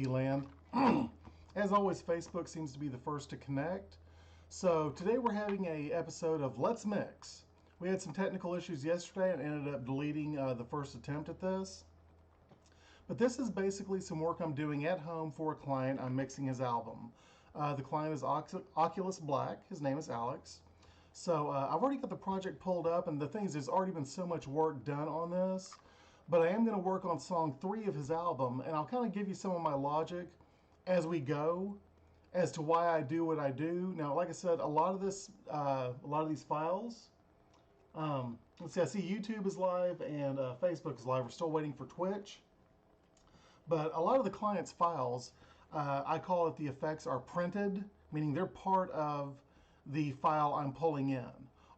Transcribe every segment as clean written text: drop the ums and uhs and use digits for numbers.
land. As always, Facebook seems to be the first to connect. So today we're having a episode of Let's Mix. We had some technical issues yesterday and ended up deleting the first attempt at this. But this is basically some work I'm doing at home for a client. I'm mixing his album. The client is Occulus Black. His name is Alex. So I've already got the project pulled up, and the thing is, there's already been so much work done on this. But I am going to work on song 3 of his album, and I'll kind of give you some of my logic as we go as to why I do what I do. Now, like I said, a lot of these files. Let's see. I see YouTube is live and Facebook is live. We're still waiting for Twitch. But a lot of the client's files, I call it the effects are printed, meaning they're part of the file I'm pulling in.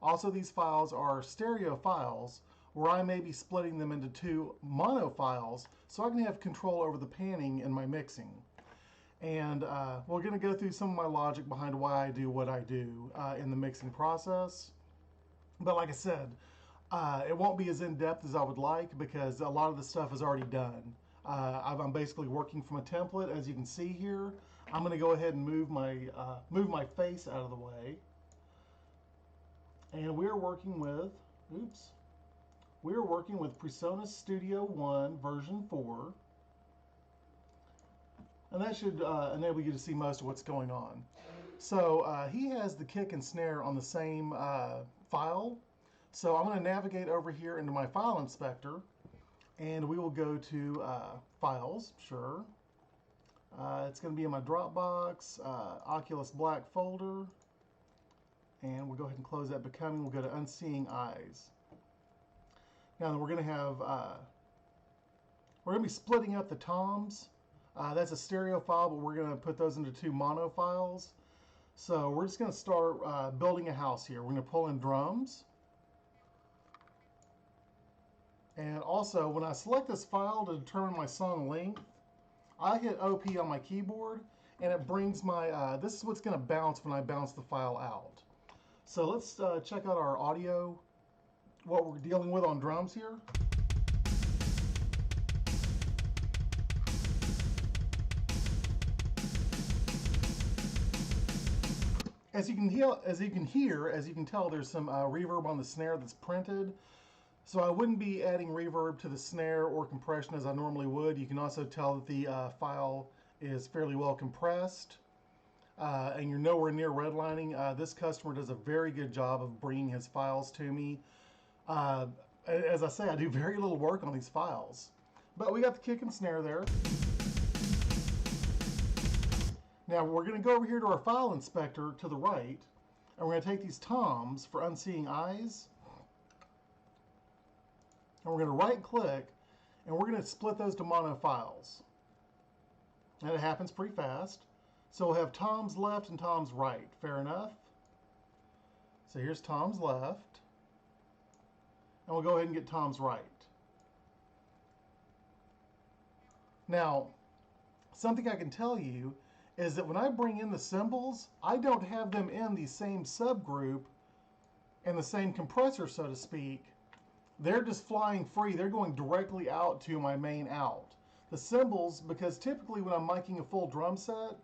Also, these files are stereo files, where I may be splitting them into 2 mono files so I can have control over the panning in my mixing. And we're going to go through some of my logic behind why I do what I do in the mixing process. But like I said, it won't be as in-depth as I would like because a lot of the stuff is already done. I'm basically working from a template, as you can see here. I'm going to go ahead and move my face out of the way. And we're working with, we're working with Presonus Studio 1 version 4. And that should enable you to see most of what's going on. So he has the kick and snare on the same file. So I'm going to navigate over here into my file inspector. And we will go to Files, sure. It's going to be in my Dropbox, Oculus Black folder. And we'll go ahead and close that Becoming. We'll go to Unseeing Eyes. Now we're going to be splitting up the toms. That's a stereo file, but we're going to put those into 2 mono files. So we're just going to start building a house here. We're going to pull in drums. And also, when I select this file to determine my song length, I hit OP on my keyboard, and it brings my, this is what's going to bounce when I bounce the file out. So let's check out our audio, what we're dealing with on drums here. As you can tell, there's some reverb on the snare that's printed. So I wouldn't be adding reverb to the snare or compression as I normally would. You can also tell that the file is fairly well compressed. And you're nowhere near redlining. This customer does a very good job of bringing his files to me. As I say, I do very little work on these files. But we got the kick and snare there. Now we're going to go over here to our file inspector to the right. And we're going to take these toms for Unseeing Eyes. And we're going to right click. And we're going to split those to mono files. And it happens pretty fast. So we'll have toms left and toms right. Fair enough. So here's toms left. And we'll go ahead and get toms right. Now, something I can tell you is that when I bring in the cymbals, I don't have them in the same subgroup and the same compressor, so to speak. They're just flying free. They're going directly out to my main out. The cymbals, because typically when I'm miking a full drum set,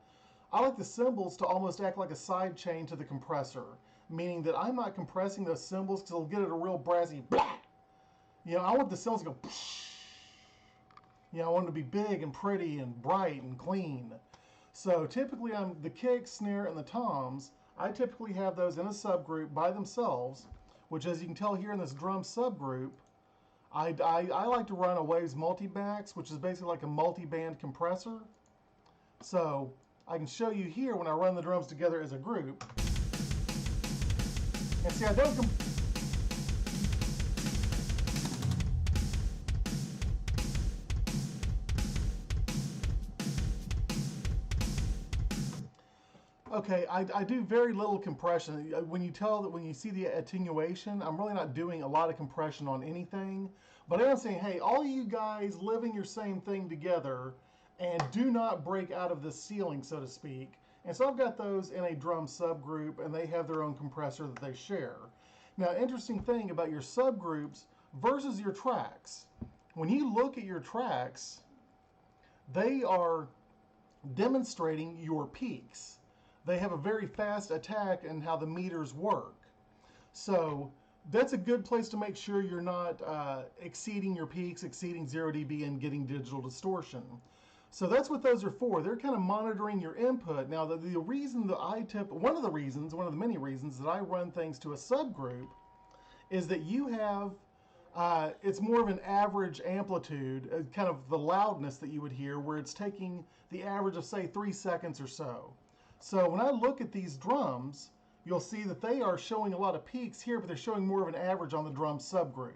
I like the cymbals to almost act like a side chain to the compressor, meaning that I'm not compressing those cymbals because it'll get it a real brassy blah. You know, I want the cymbals to go psh. You know, I want them to be big and pretty and bright and clean. So typically the kick, snare, and the toms, I typically have those in a subgroup by themselves, which, as you can tell here in this drum subgroup, I like to run a Waves Multimax, which is basically like a multi-band compressor. So I can show you here when I run the drums together as a group. And see, I don't Okay, I do very little compression. When you see the attenuation, I'm really not doing a lot of compression on anything. But I'm saying, hey, all you guys living your same thing together and do not break out of the ceiling, so to speak. And so I've got those in a drum subgroup, and they have their own compressor that they share. Now, interesting thing about your subgroups versus your tracks. When you look at your tracks, they are demonstrating your peaks. They have a very fast attack and how the meters work. So that's a good place to make sure you're not exceeding your peaks, exceeding 0 dB, and getting digital distortion. So that's what those are for. They're kind of monitoring your input. Now, the reason that one of the many reasons that I run things to a subgroup is that you have, it's more of an average amplitude, kind of the loudness that you would hear, where it's taking the average of, say, 3 seconds or so. So when I look at these drums, you'll see that they are showing a lot of peaks here, but they're showing more of an average on the drum subgroup.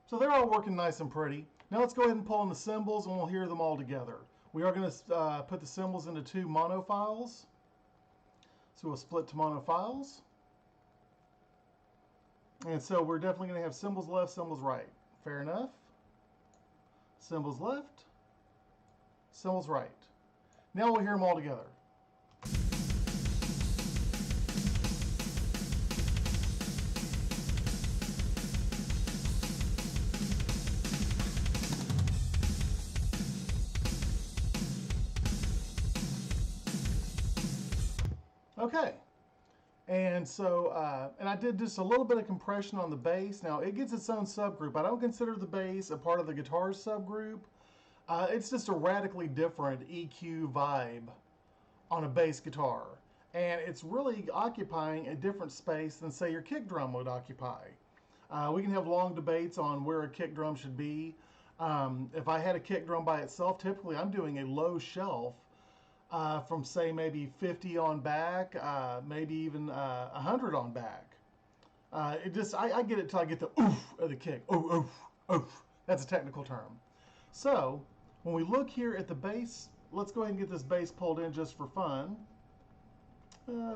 So they're all working nice and pretty. Now let's go ahead and pull in the cymbals and we'll hear them all together. We are going to put the cymbals into 2 mono files. So we'll split to mono files. And so we're definitely going to have cymbals left, cymbals right. Fair enough. Cymbals left, cymbals right. Now we'll hear them all together. Okay, and so, and I did just a little bit of compression on the bass. Now, it gets its own subgroup. I don't consider the bass a part of the guitars subgroup. It's just a radically different EQ vibe on a bass guitar. And it's really occupying a different space than, say, your kick drum would occupy. We can have long debates on where a kick drum should be. If I had a kick drum by itself, typically I'm doing a low shelf. From say maybe 50 on back, maybe even 100 on back. I get it till I get the oof of the kick. Oof, oof, oof. That's a technical term. So when we look here at the bass, let's go ahead and get this bass pulled in just for fun.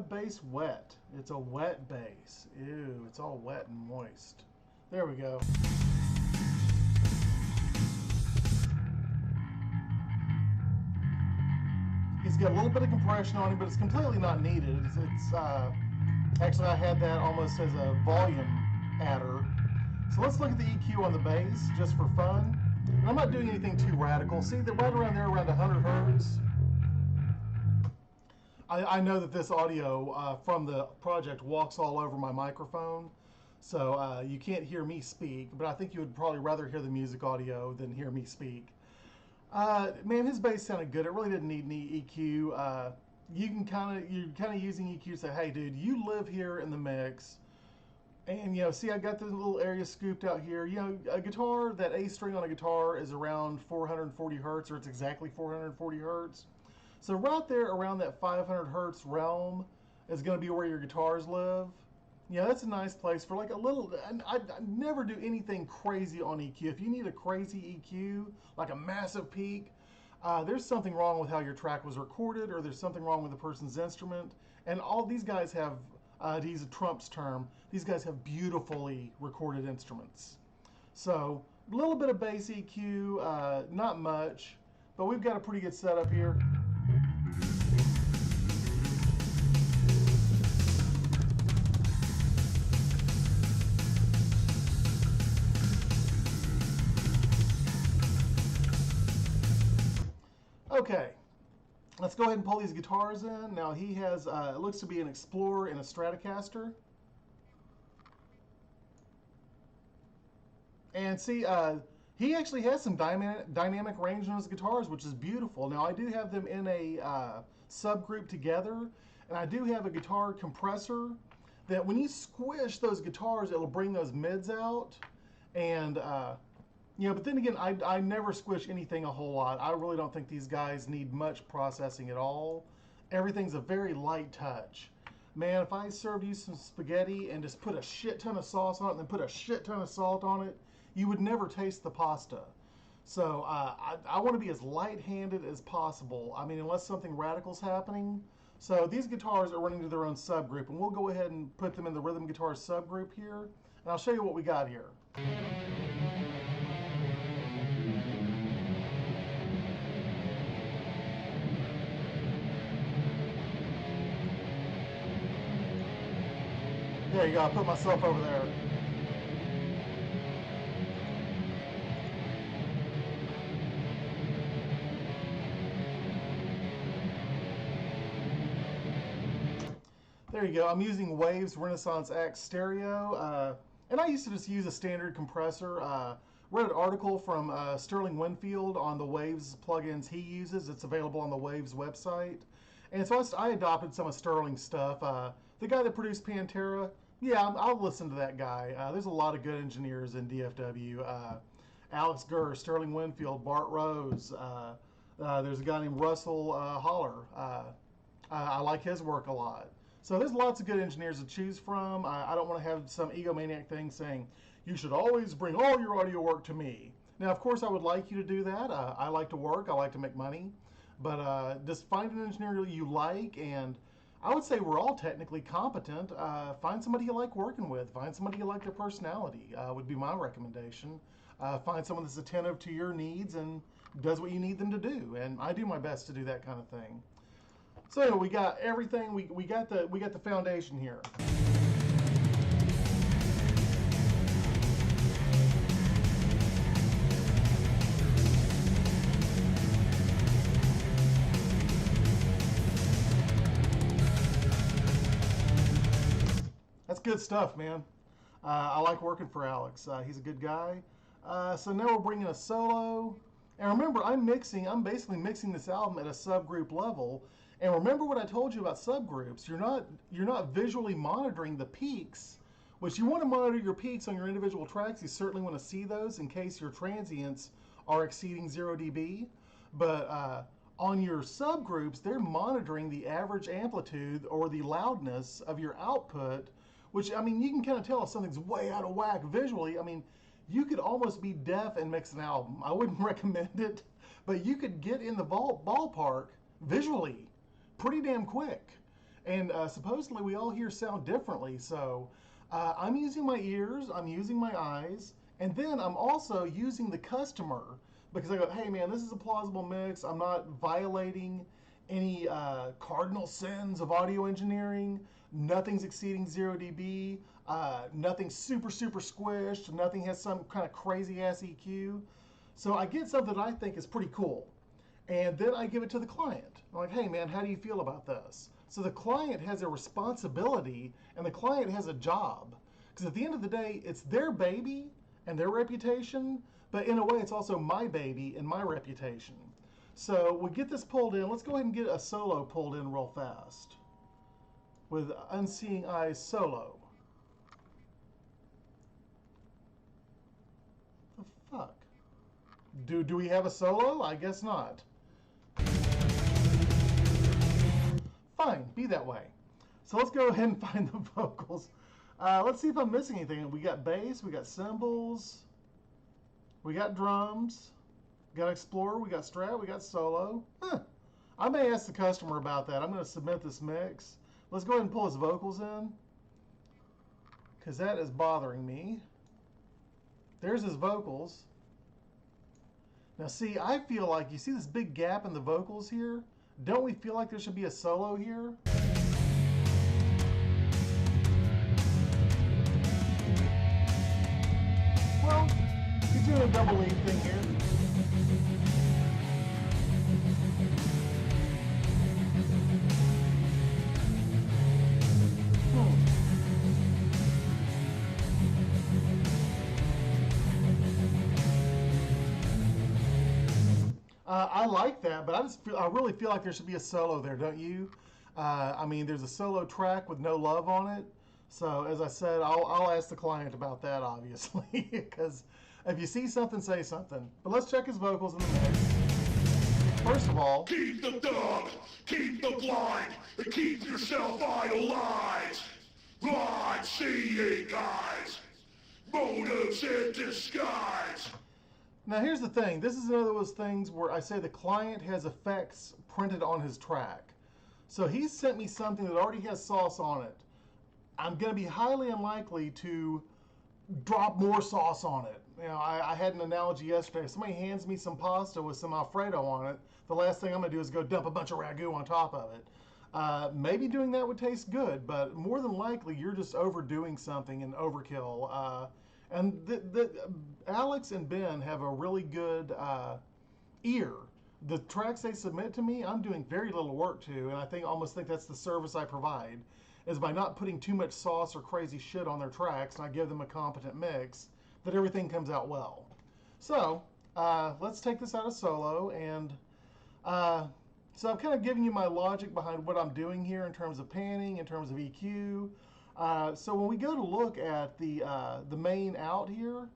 Bass wet. It's a wet bass. Ew, it's all wet and moist. There we go. It's got a little bit of compression on it, but it's completely not needed. Actually, I had that almost as a volume adder. So let's look at the EQ on the bass, just for fun. And I'm not doing anything too radical. See, they're right around there, around 100 hertz. I know that this audio from the project walks all over my microphone, so you can't hear me speak, but I think you would probably rather hear the music audio than hear me speak. Man, his bass sounded good. It really didn't need any EQ. You're kind of using EQ to say, hey, dude, you live here in the mix, and see, I got this little area scooped out here. A guitar, that A string on a guitar is around 440 hertz, or it's exactly 440 hertz. So right there around that 500 hertz realm is going to be where your guitars live. Yeah, that's a nice place for like a little, I never do anything crazy on EQ. If you need a crazy EQ, like a massive peak, there's something wrong with how your track was recorded, or there's something wrong with the person's instrument. And all these guys have, to use a Trump's term, these guys have beautifully recorded instruments. So a little bit of bass EQ, not much, but we've got a pretty good setup here. Okay, let's go ahead and pull these guitars in. Now he has, it looks to be an Explorer and a Stratocaster. And see, he actually has some dynamic range on his guitars, which is beautiful. Now I do have them in a subgroup together, and I do have a guitar compressor that when you squish those guitars, it'll bring those mids out. And but then again, I never squish anything a whole lot. I really don't think these guys need much processing at all. Everything's a very light touch. Man, if I served you some spaghetti and just put a shit ton of sauce on it and then put a shit ton of salt on it, you would never taste the pasta. So I want to be as light-handed as possible. I mean, unless something radical's happening. So these guitars are running to their own subgroup, and we'll go ahead and put them in the rhythm guitar subgroup here, and I'll show you what we got here. There you go, I put myself over there. There you go. I'm using Waves Renaissance X Stereo, and I used to just use a standard compressor. Read an article from Sterling Winfield on the Waves plugins he uses. It's available on the Waves website. And so I adopted some of Sterling's stuff. The guy that produced Pantera, yeah, I'll listen to that guy. There's a lot of good engineers in DFW. Alex Gurr, Sterling Winfield, Bart Rose. There's a guy named Russell Holler. I like his work a lot. So there's lots of good engineers to choose from. I don't want to have some egomaniac thing saying, you should always bring all your audio work to me. Now, of course, I would like you to do that. I like to work. I like to make money. But just find an engineer you like, and I would say we're all technically competent. Find somebody you like working with. Find somebody you like their personality would be my recommendation. Find someone that's attentive to your needs and does what you need them to do. And I do my best to do that kind of thing. So anyway, we got everything. We got the foundation here. That's good stuff, man. I like working for Alex. He's a good guy. So now we're bringing a solo. And remember, I'm basically mixing this album at a subgroup level. And remember what I told you about subgroups. You're not visually monitoring the peaks, which you want to monitor your peaks on your individual tracks. You certainly want to see those in case your transients are exceeding 0 dB. But on your subgroups, they're monitoring the average amplitude or the loudness of your output, which, I mean, you can kind of tell if something's way out of whack visually. I mean, you could almost be deaf and mix an album. I wouldn't recommend it, but you could get in the ballpark visually pretty damn quick. And supposedly we all hear sound differently. So I'm using my ears, I'm using my eyes, and then I'm also using the customer because I go, hey man, this is a plausible mix. I'm not violating any cardinal sins of audio engineering. Nothing's exceeding 0 dB. Nothing's super squished. Nothing has some kind of crazy ass EQ. So I get something that I think is pretty cool. And then I give it to the client. I'm like, hey man, how do you feel about this? So the client has a responsibility and the client has a job. Because at the end of the day, it's their baby and their reputation, but in a way it's also my baby and my reputation. So we get this pulled in. Let's go ahead and get a solo pulled in real fast with Unseeing Eyes solo. The fuck? Do we have a solo? I guess not. Fine, be that way. So let's go ahead and find the vocals. Let's see if I'm missing anything. We got bass, we got cymbals, we got drums, we got Explorer, we got Strat, we got solo. I may ask the customer about that. I'm going to submit this mix. Let's go ahead and pull his vocals in, because that is bothering me. There's his vocals. Now see, I feel like, you see this big gap in the vocals here? Don't we feel like there should be a solo here? Well, he's doing a double lead thing here. I like that, but I really feel like there should be a solo there, don't you? I mean, there's a solo track with no love on it. So as I said, I'll ask the client about that, obviously, because if you see something, say something. But let's check his vocals in the mix. First of all, keep the dumb, keep the blind, and keep yourself idolized. Blind seeing eyes, motives in disguise. Now here's the thing, this is another of those things where I say the client has effects printed on his track. So he sent me something that already has sauce on it. I'm going to be highly unlikely to drop more sauce on it. You know, I had an analogy yesterday. If somebody hands me some pasta with some Alfredo on it, the last thing I'm going to do is go dump a bunch of ragu on top of it. Maybe doing that would taste good, but more than likely you're just overdoing something and overkill. And Alex and Ben have a really good ear. The tracks they submit to me, I'm doing very little work to, and I almost think that's the service I provide, is by not putting too much sauce or crazy shit on their tracks, and I give them a competent mix, that everything comes out well. So let's take this out of solo, and so I've kind of given you my logic behind what I'm doing here in terms of panning, in terms of EQ. So when we go to look at the main out here,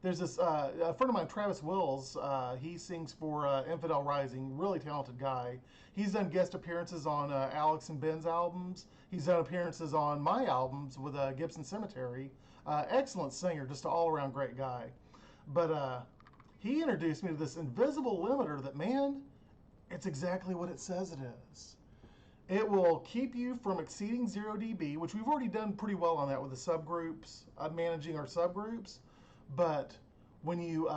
there's this a friend of mine, Travis Wills. He sings for Infidel Rising, really talented guy. He's done guest appearances on Alex and Ben's albums. He's done appearances on my albums with Gibson Cemetery. Excellent singer, just an all-around great guy. But he introduced me to this invisible limiter that, man, it's exactly what it says it is. It will keep you from exceeding 0 dB, which we've already done pretty well on that with the subgroups, managing our subgroups. But when you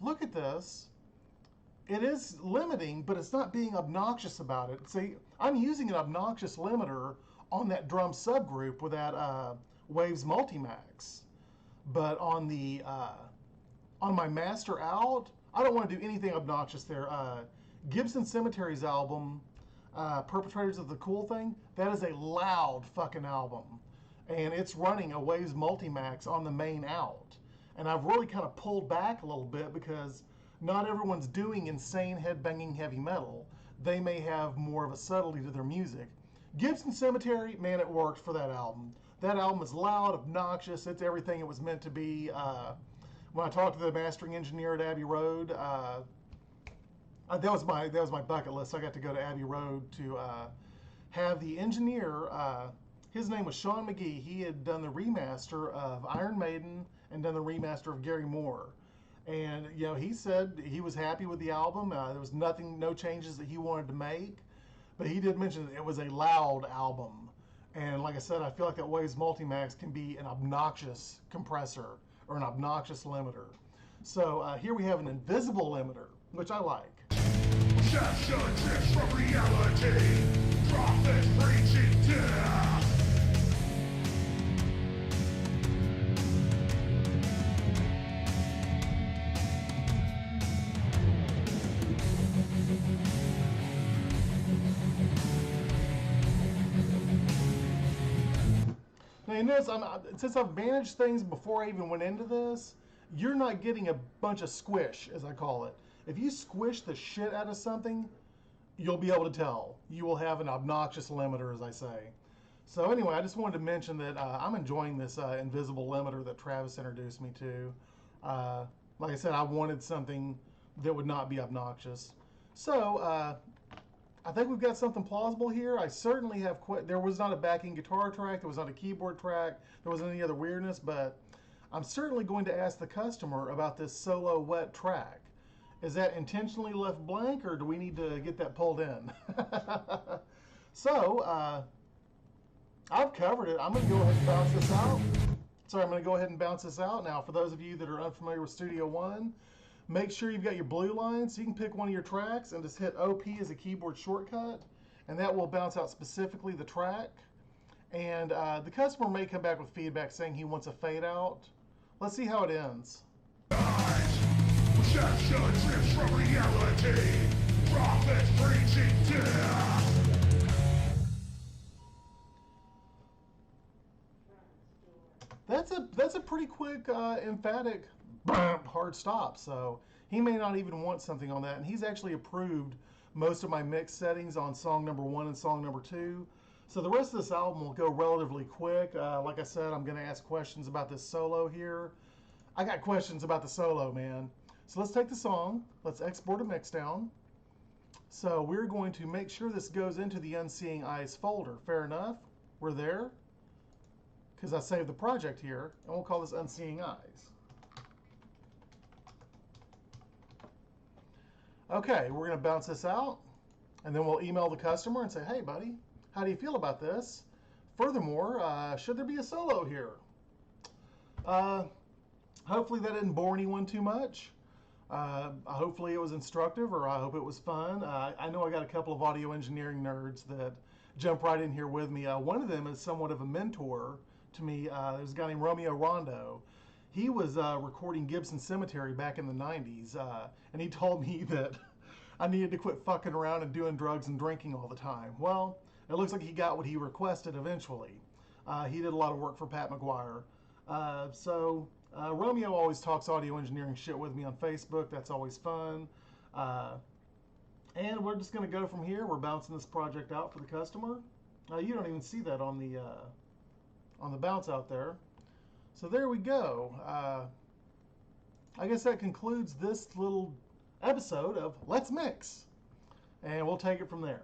look at this, it is limiting, but it's not being obnoxious about it. See, I'm using an obnoxious limiter on that drum subgroup with that Waves Multimax. But on the on my master out, I don't want to do anything obnoxious there. Gibson Cemetery's album, Perpetrators of the Cool Thing, that is a loud fucking album. And it's running a Waves Multimax on the main out. And I've really kind of pulled back a little bit because not everyone's doing insane headbanging heavy metal. They may have more of a subtlety to their music. Gibson Cemetery, man, it worked for that album. That album is loud, obnoxious. It's everything it was meant to be. When I talked to the mastering engineer at Abbey Road, that was my bucket list. I got to go to Abbey Road to have the engineer. His name was Sean McGee. He had done the remaster of Iron Maiden and done the remaster of Gary Moore. And he said he was happy with the album. There was no changes that he wanted to make. But he did mention that it was a loud album. And like I said, I feel like that Waves Multimax can be an obnoxious compressor or an obnoxious limiter. So here we have an invisible limiter, which I like. Perception drifts from reality. Prophets preaching death. Now you notice, since I've managed things before I even went into this, you're not getting a bunch of squish, as I call it. If you squish the shit out of something, you'll be able to tell. You will have an obnoxious limiter, as I say. So anyway, I just wanted to mention that I'm enjoying this invisible limiter that Travis introduced me to. Like I said, I wanted something that would not be obnoxious. So I think we've got something plausible here. I certainly have there was not a backing guitar track, there was not a keyboard track, there wasn't any other weirdness, but I'm certainly going to ask the customer about this solo wet track. Is that intentionally left blank, or do we need to get that pulled in? So, I've covered it. I'm going to go ahead and bounce this out. Sorry, I'm going to go ahead and bounce this out. Now, for those of you that are unfamiliar with Studio One, make sure you've got your blue line so you can pick one of your tracks and just hit OP as a keyboard shortcut, and that will bounce out specifically the track. And the customer may come back with feedback saying he wants a fade out. Let's see how it ends. Perception drifts from reality. Prophets preaching death. That's a pretty quick, emphatic, hard stop. So he may not even want something on that. And he's actually approved most of my mix settings on song number 1 and song number 2. So the rest of this album will go relatively quick. Like I said, I'm going to ask questions about this solo here. I got questions about the solo, man. So let's take the song. Let's export a mix down. So we're going to make sure this goes into the Unseeing Eyes folder. Fair enough. We're there. Because I saved the project here. And we'll call this Unseeing Eyes. Okay, we're going to bounce this out. And then we'll email the customer and say, hey, buddy, how do you feel about this? Furthermore, should there be a solo here? Hopefully that didn't bore anyone too much. Hopefully it was instructive, or I hope it was fun. I know I got a couple of audio engineering nerds that jump right in here with me. One of them is somewhat of a mentor to me. There's a guy named Romeo Rondo. He was recording Gibson Cemetery back in the 90s, and he told me that I needed to quit fucking around and doing drugs and drinking all the time. Well, it looks like he got what he requested eventually. He did a lot of work for Pat McGuire. Romeo always talks audio engineering shit with me on Facebook. That's always fun. And we're just going to go from here. We're bouncing this project out for the customer. You don't even see that on the bounce out there. So there we go. I guess that concludes this little episode of Let's Mix. And we'll take it from there.